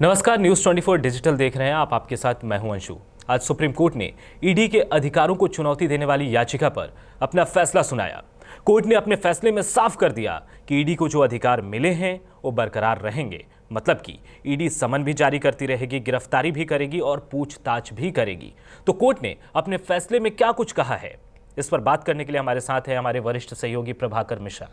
नमस्कार, news 24 digital देख रहे हैं आप। आपके साथ मैं हूं अंशु। आज सुप्रीम कोर्ट ने ईडी के अधिकारों को चुनौती देने वाली याचिका पर अपना फैसला सुनाया। कोर्ट ने अपने फैसले में साफ कर दिया कि ईडी को जो अधिकार मिले हैं वो बरकरार रहेंगे। मतलब कि ईडी समन भी जारी करती रहेगी, गिरफ्तारी भी करेगी और पूछताछ भी करेगी। तो कोर्ट ने अपने फैसले में क्या कुछ कहा है, इस पर बात करने के लिए हमारे साथ है हमारे वरिष्ठ सहयोगी प्रभाकर मिश्रा।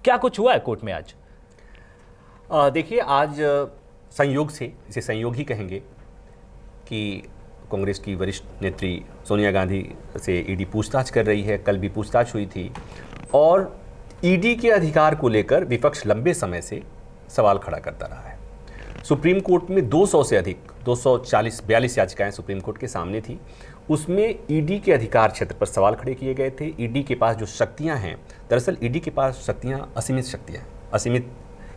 क्या कुछ हुआ है कोर्ट में आज? देखिए, आज संयोग से, इसे संयोग ही कहेंगे, कि कांग्रेस की वरिष्ठ नेत्री सोनिया गांधी से ईडी पूछताछ कर रही है। कल भी पूछताछ हुई थी और ईडी के अधिकार को लेकर विपक्ष लंबे समय से सवाल खड़ा करता रहा है। सुप्रीम कोर्ट में 200 से अधिक 242 याचिकाएं सुप्रीम कोर्ट के सामने थी। उसमें ईडी के अधिकार क्षेत्र पर सवाल खड़े किए गए थे। ईडी के पास जो शक्तियां हैं, दरअसल ईडी के पास शक्तियां असीमित शक्तियां हैं। असीमित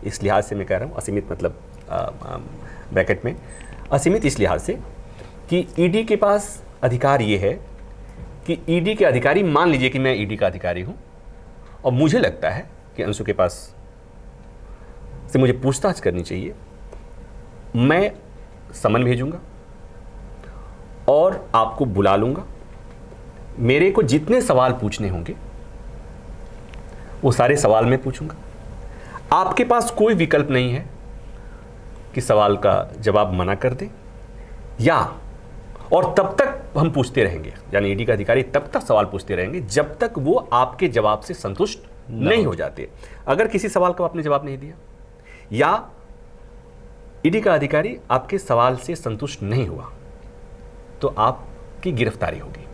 इस लिहाज से मैं कह रहा हूँ, असीमित मतलब ब्रैकेट में असीमित इस लिहाज से कि ईडी के पास अधिकार ये है कि ईडी के अधिकारी, मान लीजिए कि मैं ईडी का अधिकारी हूं और मुझे लगता है कि अंशु के पास से मुझे पूछताछ करनी चाहिए, मैं समन भेजूंगा और आपको बुला लूंगा। मेरे को जितने सवाल पूछने होंगे वो सारे सवाल मैं पूछूंगा। आपके पास कोई विकल्प नहीं है कि सवाल का जवाब मना कर दे या, और तब तक हम पूछते रहेंगे, यानी ईडी का अधिकारी तब तक सवाल पूछते रहेंगे जब तक वो आपके जवाब से संतुष्ट नहीं हो जाते। अगर किसी सवाल का आपने जवाब नहीं दिया या ईडी का अधिकारी आपके सवाल से संतुष्ट नहीं हुआ तो आपकी गिरफ्तारी होगी।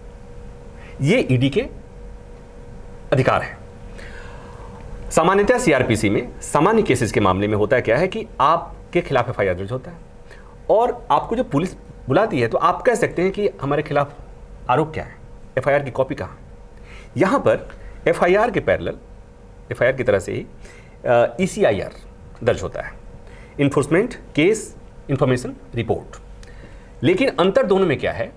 ये ईडी के अधिकार है। सामान्यतः सीआरपीसी में सामान्य केसेस के मामले में होता है क्या है कि आपके खिलाफ एफआईआर दर्ज होता है और आपको जो पुलिस बुलाती है तो आप कह सकते हैं कि हमारे खिलाफ आरोप क्या है, एफआईआर की कॉपी कहाँ। यहाँ पर एफआईआर के पैरेलल, एफआईआर की तरह से ही ईसीआईआर दर्ज होता है, इन्फोर्समेंट केस इंफॉर्मेशन रिपोर्ट। लेकिन अंतर दोनों में क्या है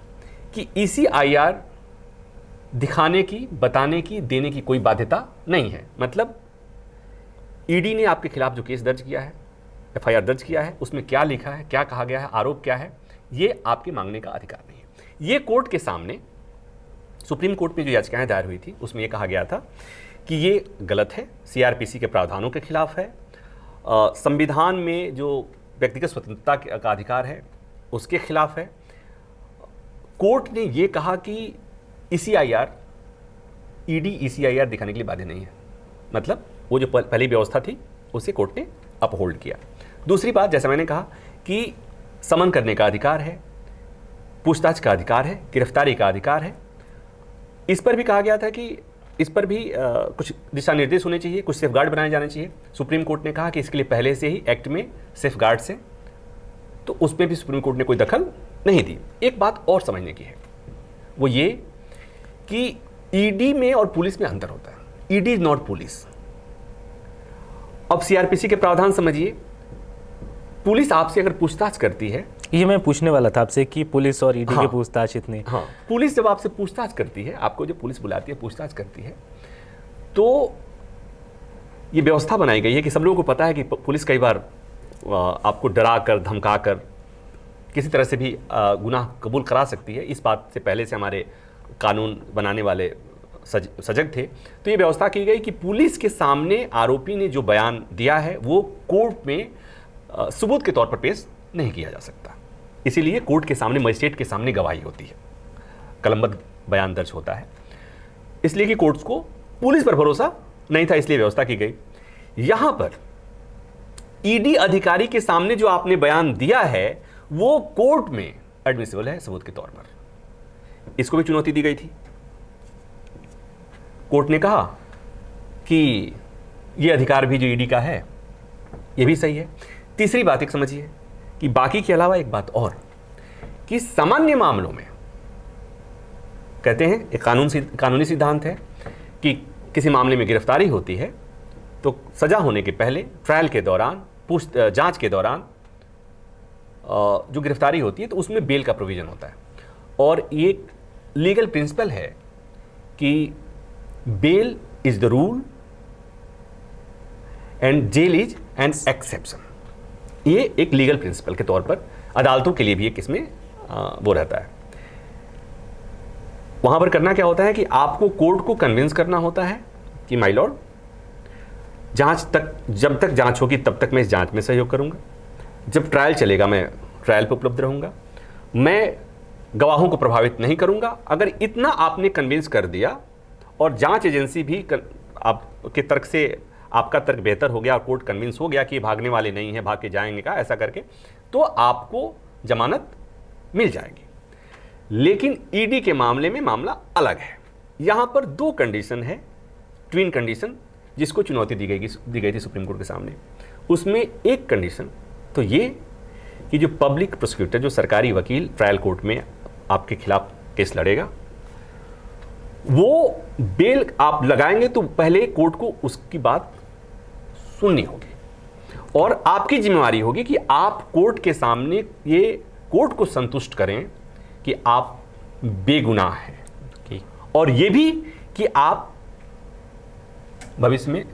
कि ईसीआईआर दिखाने की, बताने की, देने की कोई बाध्यता नहीं है। मतलब ईडी ने आपके खिलाफ जो केस दर्ज किया है, एफआईआर दर्ज किया है, उसमें क्या लिखा है, क्या कहा गया है, आरोप क्या है, ये आपके मांगने का अधिकार नहीं है। ये कोर्ट के सामने, सुप्रीम कोर्ट में जो याचिकाएं दायर हुई थी उसमें यह कहा गया था कि ये गलत है, सीआरपीसी के प्रावधानों के खिलाफ है, संविधान में जो व्यक्तिगत स्वतंत्रता का अधिकार है उसके खिलाफ है। कोर्ट ने ये कहा कि ईसीआईआर, ईडी ईसीआईआर दिखाने के लिए बाध्य नहीं है। मतलब वो जो पहली व्यवस्था थी उसे कोर्ट ने अपहोल्ड किया। दूसरी बात, जैसा मैंने कहा कि समन करने का अधिकार है, पूछताछ का अधिकार है, गिरफ्तारी का अधिकार है। इस पर भी कहा गया था कि इस पर भी कुछ दिशा निर्देश होने चाहिए, कुछ सेफगार्ड बनाए जाने चाहिए। सुप्रीम कोर्ट ने कहा कि इसके लिए पहले से ही एक्ट में सेफगार्ड्स हैं, तो उसमें भी सुप्रीम कोर्ट ने कोई दखल नहीं दी। एक बात और समझने की है, वो ये कि ईडी में और पुलिस में अंतर होता है। ED is not police. अब सीआरपीसी के प्रावधान समझिए, पुलिस आपसे अगर पूछताछ करती है, ये मैं पूछने वाला था आपसे कि पुलिस और ईडी के पूछताछ इतनी। हाँ, पुलिस जब आपसे पूछताछ करती है, आपको जो पुलिस बुलाती है, पूछताछ करती है, तो ये व्यवस्था बनाई गई है कि सब लोगों को पता है कि पुलिस कई बार आपको डरा कर, धमका कर किसी तरह से भी गुनाह कबूल करा सकती है। इस बात से पहले से हमारे कानून बनाने वाले सजग थे। तो ये व्यवस्था की गई कि पुलिस के सामने आरोपी ने जो बयान दिया है वो कोर्ट में सबूत के तौर पर पेश नहीं किया जा सकता। इसीलिए कोर्ट के सामने, मजिस्ट्रेट के सामने गवाही होती है, कलमबद्ध बयान दर्ज होता है। इसलिए कि कोर्ट्स को पुलिस पर भरोसा नहीं था, इसलिए व्यवस्था की गई। यहां पर ईडी अधिकारी के सामने जो आपने बयान दिया है वो कोर्ट में एडमिसिबल है सबूत के तौर पर। इसको भी चुनौती दी गई थी। कोर्ट ने कहा कि ये अधिकार भी जो ईडी का है ये भी सही है। तीसरी बात एक समझिए कि बाकी के अलावा एक बात और, कि सामान्य मामलों में कहते हैं, एक कानूनी सिद्धांत है कि किसी मामले में गिरफ्तारी होती है तो सजा होने के पहले, ट्रायल के दौरान, जांच के दौरान जो गिरफ्तारी होती है तो उसमें बेल का प्रोविजन होता है। और ये लीगल प्रिंसिपल है कि bail is the rule and jail is an exception. ये एक लीगल प्रिंसिपल के तौर पर अदालतों के लिए भी एक इसमें वो रहता है। वहां पर करना क्या होता है कि आपको कोर्ट को कन्विंस करना होता है कि माय लॉर्ड, जांच तक, जब तक जांच होगी तब तक मैं इस जांच में सहयोग करूंगा, जब ट्रायल चलेगा मैं ट्रायल पर उपलब्ध रहूंगा, मैं गवाहों को प्रभावित नहीं करूंगा। अगर इतना आपने कन्विंस कर दिया और जांच एजेंसी भी आपके तर्क से, आपका तर्क बेहतर हो गया और कोर्ट कन्विंस हो गया कि ये भागने वाले नहीं है, भाग के जाएंगे का, ऐसा करके, तो आपको जमानत मिल जाएगी। लेकिन ईडी के मामले में मामला अलग है। यहां पर 2 कंडीशन है, ट्विन कंडीशन, जिसको चुनौती दी गई थी सुप्रीम कोर्ट के सामने। उसमें एक कंडीशन तो ये कि जो पब्लिक प्रोसिक्यूटर, जो सरकारी वकील ट्रायल कोर्ट में आपके खिलाफ केस लड़ेगा, वो बेल आप लगाएंगे तो पहले कोर्ट को उसकी बात सुननी होगी और आपकी जिम्मेवारी होगी कि आप कोर्ट के सामने ये कोर्ट को संतुष्ट करें कि आप बेगुनाह हैं और ये भी कि आप भविष्य में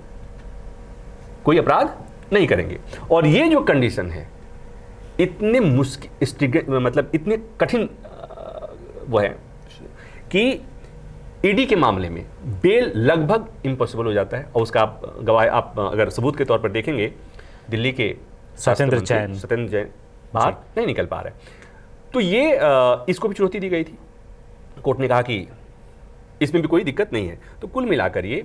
कोई अपराध नहीं करेंगे। और ये जो कंडीशन है इतने मुश्किल, मतलब इतने कठिन वो है कि ईडी के मामले में बेल लगभग इम्पॉसिबल हो जाता है। और उसका आप गवाह, आप अगर सबूत के तौर पर देखेंगे, दिल्ली के सत्येंद्र जैन बाहर नहीं निकल पा रहे। तो ये इसको भी चुनौती दी गई थी। कोर्ट ने कहा कि इसमें भी कोई दिक्कत नहीं है। तो कुल मिलाकर ये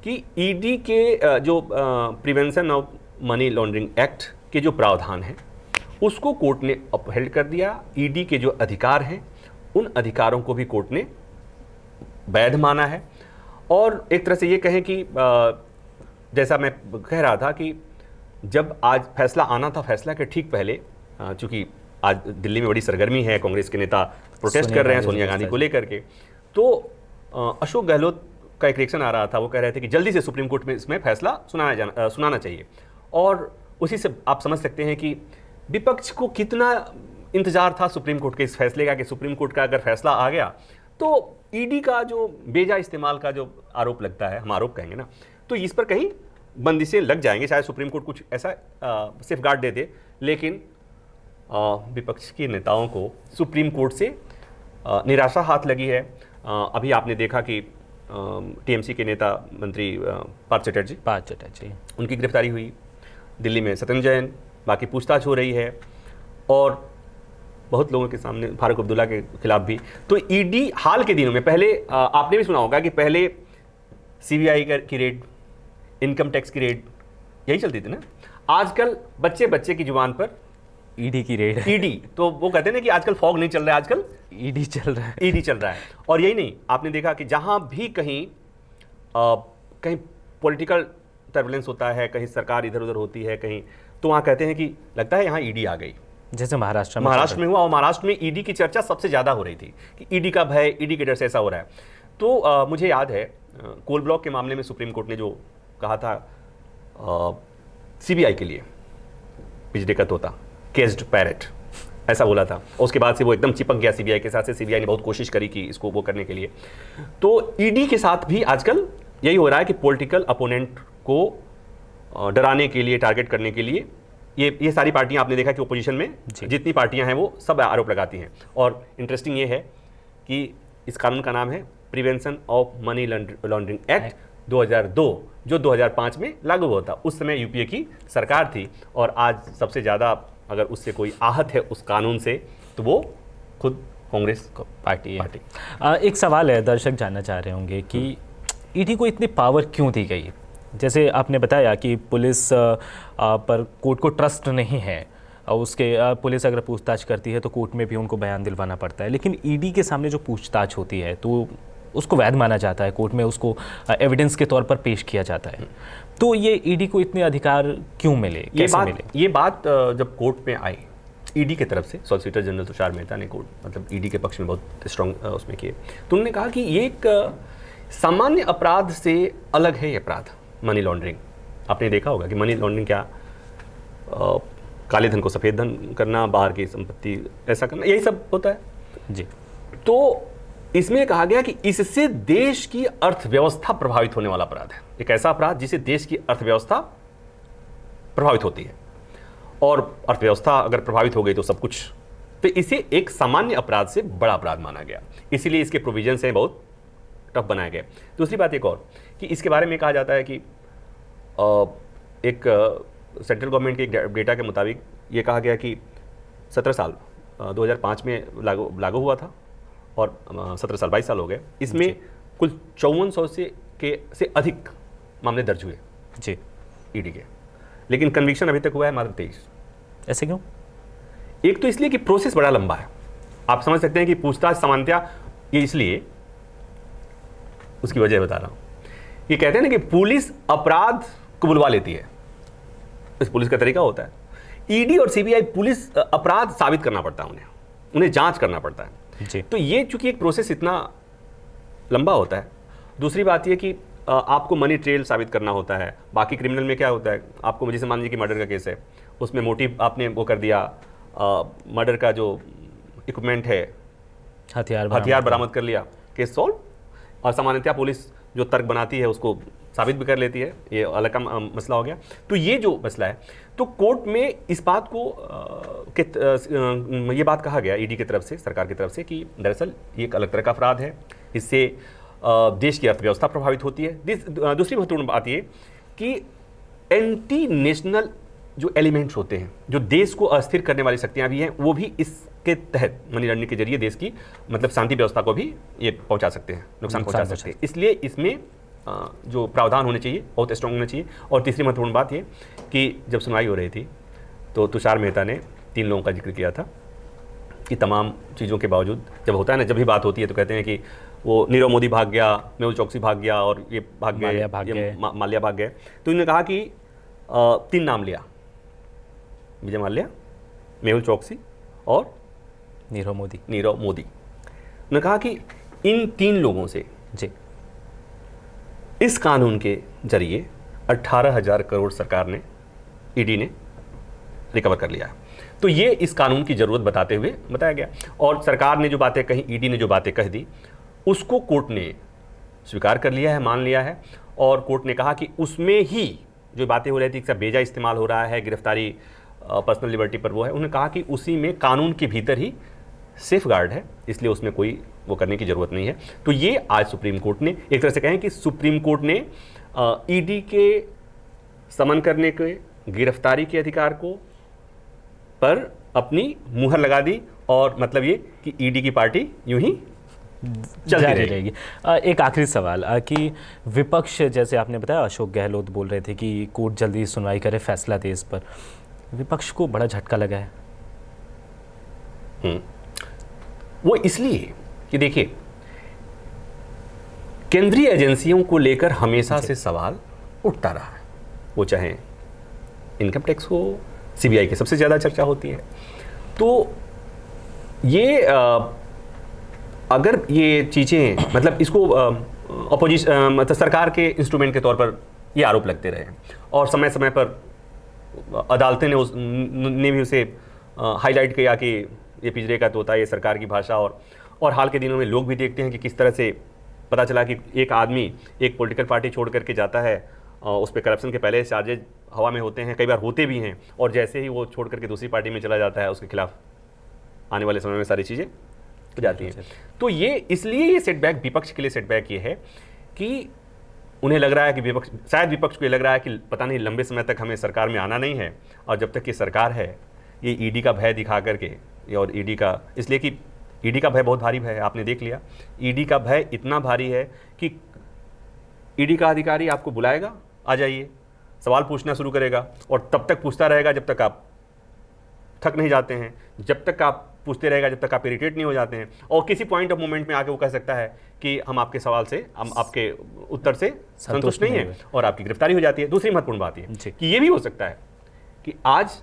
कि ईडी के जो prevention of money laundering act के जो प्रावधान हैं उसको कोर्ट ने अपहेल्ड कर दिया। ईडी के जो अधिकार हैं उन अधिकारों को भी कोर्ट ने वैध माना है। और एक तरह से ये कहें कि जैसा मैं कह रहा था कि जब आज फैसला आना था, फैसला के ठीक पहले, चूंकि आज दिल्ली में बड़ी सरगर्मी है, कांग्रेस के नेता प्रोटेस्ट कर रहे हैं सोनिया गांधी को लेकर के, तो अशोक गहलोत का एक रिएक्शन आ रहा था। वो कह रहे थे कि जल्दी से सुप्रीम कोर्ट में इसमें फैसला सुनाना चाहिए। और उसी से आप समझ सकते हैं कि विपक्ष को कितना इंतजार था सुप्रीम कोर्ट के इस फैसले का कि सुप्रीम कोर्ट का अगर फैसला आ गया तो ईडी का जो बेजा इस्तेमाल का जो आरोप लगता है, हम आरोप कहेंगे ना, तो इस पर कहीं बंदिशें लग जाएंगे। शायद सुप्रीम कोर्ट कुछ ऐसा सेफगार्ड दे दे। लेकिन विपक्ष के नेताओं को सुप्रीम कोर्ट से निराशा हाथ लगी है। अभी आपने देखा कि टीएमसी के नेता मंत्री पार्थ चटर्जी, उनकी गिरफ्तारी हुई। दिल्ली में सत्येंद्र जैन, बाकी पूछताछ हो रही है और बहुत लोगों के सामने फारूक अब्दुल्ला के खिलाफ भी। तो ईडी हाल के दिनों में, पहले आपने भी सुना होगा कि पहले सीबीआई की रेड, इनकम टैक्स की रेड, यही चलती थी ना। आजकल बच्चे की जुबान पर ईडी की रेड, ईडी। तो वो कहते हैं ना कि आजकल फॉग नहीं चल रहा है, आजकल ईडी चल रहा है, ईडी चल रहा है। और यही नहीं, आपने देखा कि जहां भी कहीं पॉलिटिकल टर्बुलेंस होता है, कहीं सरकार इधर उधर होती है कहीं, तो वहां कहते हैं कि लगता है यहाँ ईडी आ गई। जैसे महाराष्ट्र में हुआ, और महाराष्ट्र में ईडी की चर्चा सबसे ज्यादा हो रही थी कि ईडी का भय, ईडी के डर से ऐसा हो रहा है। तो मुझे याद है कोल ब्लॉक के मामले में सुप्रीम कोर्ट ने जो कहा था सीबीआई के लिए पिछड़े का तोता, केस्ड पैरेट, ऐसा बोला था। उसके बाद से वो एकदम चिपक गया सीबीआई के साथ से। सीबीआई ने बहुत कोशिश करी कि इसको वो करने के लिए। तो ईडी के साथ भी आजकल यही हो रहा है कि पॉलिटिकल अपोनेंट को डराने के लिए, टारगेट करने के लिए ये सारी पार्टियां, आपने देखा कि ओपोजिशन में जितनी पार्टियां हैं वो सब आरोप लगाती हैं। और इंटरेस्टिंग ये है कि इस कानून का नाम है prevention of money laundering act 2002, जो 2005 में लागू हुआ था। उस समय यूपीए की सरकार थी और आज सबसे ज़्यादा अगर उससे कोई आहत है उस कानून से तो वो खुद कांग्रेस पार्टी है। एक सवाल है, दर्शक जानना चाह रहे होंगे कि ईडी को इतनी पावर क्यों दी गई। जैसे आपने बताया कि पुलिस पर कोर्ट को ट्रस्ट नहीं है, उसके पुलिस अगर पूछताछ करती है तो कोर्ट में भी उनको बयान दिलवाना पड़ता है, लेकिन ईडी के सामने जो पूछताछ होती है तो उसको वैध माना जाता है, कोर्ट में उसको एविडेंस के तौर पर पेश किया जाता है। तो ये ईडी को इतने अधिकार क्यों मिले, कैसे मिले? ये बात जब कोर्ट में आई ईडी की तरफ से, सॉलिसिटर जनरल तुषार मेहता ने कोर्ट मतलब ईडी के पक्ष में बहुत स्ट्रॉन्ग उसमें किए, तो उन्होंने कहा कि ये एक सामान्य अपराध से अलग है। ये अपराध मनी लॉन्ड्रिंग, आपने देखा होगा कि मनी लॉन्ड्रिंग क्या, काले धन को सफ़ेद धन करना, बाहर की संपत्ति ऐसा करना, यही सब होता है जी। तो इसमें कहा गया कि इससे देश की अर्थव्यवस्था प्रभावित होने वाला अपराध है। एक ऐसा अपराध जिससे देश की अर्थव्यवस्था प्रभावित होती है। और अर्थव्यवस्था अगर प्रभावित हो गई तो सब कुछ। तो इसे एक सामान्य अपराध से बड़ा अपराध माना गया, इसीलिए इसके प्रोविजन से बहुत टफ बनाए गए। दूसरी बात एक और कि इसके बारे में कहा जाता है कि एक सेंट्रल गवर्नमेंट के एक डेटा के मुताबिक ये कहा गया कि 17 साल 2005 में लागू हुआ था और 17 साल 22 साल हो गए, इसमें कुल 5400 से अधिक मामले दर्ज हुए जी ईडी के, लेकिन कन्विक्शन अभी तक हुआ है मात्र 23। ऐसे क्यों? एक तो इसलिए कि प्रोसेस बड़ा लंबा है, आप समझ सकते हैं कि पूछताछ सामान्यतः ये इसलिए, उसकी वजह बता रहा हूं। ये कहते हैं ना कि पुलिस अपराध को बुलवा लेती है, इस पुलिस का तरीका होता है। ईडी और सीबीआई पुलिस अपराध साबित करना पड़ता है, उन्हें जांच करना पड़ता है जी। तो ये चूंकि एक प्रोसेस इतना लंबा होता है। दूसरी बात ये कि आपको मनी ट्रेल साबित करना होता है। बाकी क्रिमिनल में क्या होता है, आपको जैसे मान लीजिए कि मर्डर का केस है, उसमें मोटिव आपने वो कर दिया, मर्डर का जो इक्विपमेंट है, हथियार बरामद कर लिया, केस सॉल्व। और सामान्यतः पुलिस जो तर्क बनाती है उसको साबित भी कर लेती है, ये अलग का मसला हो गया। तो ये जो मसला है, तो कोर्ट में इस बात को ये बात कहा गया ईडी की तरफ से, सरकार की तरफ से, कि दरअसल ये एक अलग तरह का अपराध है, इससे देश की अर्थव्यवस्था प्रभावित होती है। दूसरी महत्वपूर्ण बात ये कि एंटी नेशनल जो एलिमेंट्स होते हैं, जो देश को अस्थिर करने वाली शक्तियां भी हैं, वो भी इसके तहत मनी लॉन्ड्रिंग के जरिए देश की मतलब शांति व्यवस्था को भी ये पहुंचा सकते हैं, नुकसान पहुंचा सकते हैं। इसलिए इसमें जो प्रावधान होने चाहिए बहुत स्ट्रांग होने चाहिए। और तीसरी महत्वपूर्ण बात ये कि जब सुनवाई हो रही थी तो तुषार मेहता ने 3 लोगों का जिक्र किया था कि तमाम चीज़ों के बावजूद, जब होता है ना, जब भी बात होती है तो कहते हैं कि वो नीरव मोदी भाग गया, मेहुल चौकसी भाग गया और ये भाग गए, माल्या भाग गए। तो इन्होंने कहा कि 3 नाम लिया, विजय माल्या, मेहुल चौकसी और नीरव मोदी। उन्होंने कहा कि इन 3 लोगों से जी इस कानून के जरिए 18,000 करोड़ सरकार ने, ईडी ने रिकवर कर लिया है। तो ये इस कानून की जरूरत बताते हुए बताया गया। और सरकार ने जो बातें कही, ईडी ने जो बातें कह दी, उसको कोर्ट ने स्वीकार कर लिया है, मान लिया है। और कोर्ट ने कहा कि उसमें ही जो बातें हो रही थी, इसका बेजा इस्तेमाल हो रहा है, गिरफ्तारी पर्सनल लिबर्टी पर वो है, उन्होंने कहा कि उसी में कानून के भीतर ही सेफ गार्ड है, इसलिए उसमें कोई वो करने की जरूरत नहीं है। तो ये आज सुप्रीम कोर्ट ने, एक तरह से कहें कि सुप्रीम कोर्ट ने ईडी के समन करने के, गिरफ्तारी के अधिकार को पर अपनी मुहर लगा दी। और मतलब ये कि ईडी की पार्टी यूं ही चलती रहेगी। एक आखिरी सवाल कि विपक्ष, जैसे आपने बताया, अशोक गहलोत बोल रहे थे कि कोर्ट जल्दी सुनवाई करे, फैसला दे इस पर, विपक्ष को बड़ा झटका लगा है। वो इसलिए कि देखिए, केंद्रीय एजेंसियों को लेकर हमेशा से सवाल उठता रहा है, वो चाहे इनकम टैक्स हो, सीबीआई की सबसे ज़्यादा चर्चा होती है। तो ये अगर ये चीज़ें मतलब इसको अपोजिशन मतलब सरकार के इंस्ट्रूमेंट के तौर पर ये आरोप लगते रहे और समय समय पर अदालतें ने भी उसे हाईलाइट किया कि ये पिंजरे का तोता, ये सरकार की भाषा। और हाल के दिनों में लोग भी देखते हैं कि किस तरह से पता चला कि एक आदमी एक पॉलिटिकल पार्टी छोड़ करके जाता है, उस पर करप्शन के पहले चार्जेज हवा में होते हैं, कई बार होते भी हैं, और जैसे ही वो छोड़ करके दूसरी पार्टी में चला जाता है, उसके खिलाफ आने वाले समय में सारी चीज़ें हो जाती हैं। तो ये इसलिए ये सेटबैक विपक्ष के लिए सेटबैक ये है कि उन्हें लग रहा है कि शायद विपक्ष को ये लग रहा है कि पता नहीं लंबे समय तक हमें सरकार में आना नहीं है, और जब तक ये सरकार है ये ईडी का भय दिखा करके, और ईडी का इसलिए कि ईडी का भय बहुत भारी भय है, आपने देख लिया। ईडी का भय इतना भारी है कि ईडी का अधिकारी आपको बुलाएगा, आ जाइए, सवाल पूछना शुरू करेगा और तब तक पूछता रहेगा जब तक आप थक नहीं जाते हैं, जब तक आप पूछते रहेगा जब तक आप इरिटेट नहीं हो जाते हैं, और किसी पॉइंट ऑफ मोमेंट में आके वो कह सकता है कि हम आपके सवाल से, हम आपके उत्तर से संतुष्ट नहीं हैं, और आपकी गिरफ्तारी हो जाती है। दूसरी महत्वपूर्ण बात ये कि ये भी हो सकता है कि आज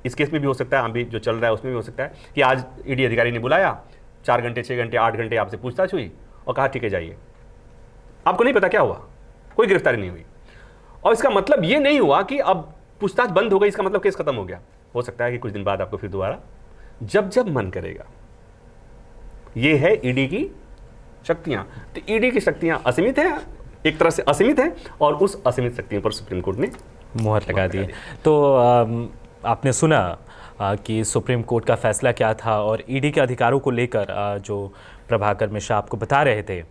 इस केस में भी हो सकता है, अभी जो चल रहा है उसमें भी हो सकता है कि आज ईडी अधिकारी ने बुलाया, 4 घंटे 6 घंटे 8 घंटे आपसे पूछताछ हुई और कहा ठीक है जाइए, आपको नहीं पता क्या हुआ, कोई गिरफ्तारी नहीं हुई, और इसका मतलब ये नहीं हुआ कि अब पूछताछ बंद हो गई, इसका मतलब केस खत्म हो गया। हो सकता है कि कुछ दिन बाद आपको फिर दोबारा जब जब मन करेगा। ये है ईडी की शक्तियां। तो ईडी की शक्तियां असीमित है, एक तरह से असीमित है, और उस असीमित शक्तियों पर सुप्रीम कोर्ट ने मुहर लगा दी। तो आपने सुना कि सुप्रीम कोर्ट का फैसला क्या था और ईडी के अधिकारों को लेकर जो प्रभाकर मिश्रा आपको बता रहे थे।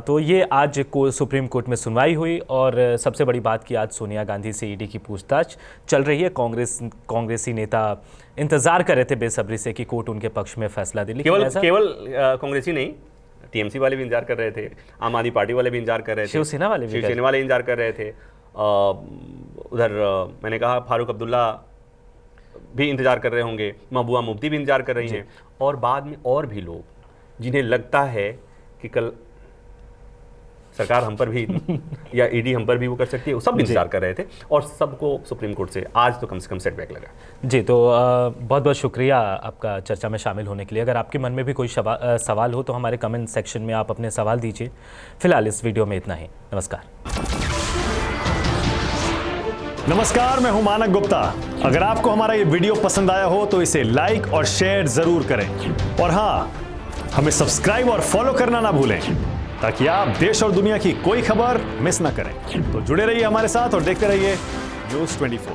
तो ये आज को सुप्रीम कोर्ट में सुनवाई हुई और सबसे बड़ी बात कि आज सोनिया गांधी से ईडी की पूछताछ चल रही है। कांग्रेसी नेता इंतजार कर रहे थे बेसब्री से कि कोर्ट उनके पक्ष में फैसला दे। केवल कांग्रेसी नहीं, टीएमसी वाले भी इंतजार कर रहे थे, आम आदमी पार्टी वाले भी इंतजार कर रहे थे, शिवसेना वाले इंतजार कर रहे थे। उधर मैंने कहा फारूक अब्दुल्ला भी इंतजार कर रहे होंगे, महबूबा मुफ्ती भी इंतजार कर रही हैं, और बाद में और भी लोग जिन्हें लगता है कि कल सरकार हम पर भी या ईडी हम पर भी वो कर सकती है, वो सब इंतजार कर रहे थे और सबको सुप्रीम कोर्ट से आज तो कम से कम सेटबैक लगा। जी, तो बहुत बहुत शुक्रिया आपका चर्चा में शामिल होने के लिए। अगर आपके मन में भी कोई सवाल हो तो हमारे कमेंट सेक्शन में आप अपने सवाल दीजिए। फिलहाल इस वीडियो में इतना ही। नमस्कार, मैं हूं मानक गुप्ता। अगर आपको हमारा ये वीडियो पसंद आया हो तो इसे लाइक और शेयर जरूर करें, और हाँ, हमें सब्सक्राइब और फॉलो करना ना भूलें ताकि आप देश और दुनिया की कोई खबर मिस ना करें। तो जुड़े रहिए हमारे साथ और देखते रहिए News 24।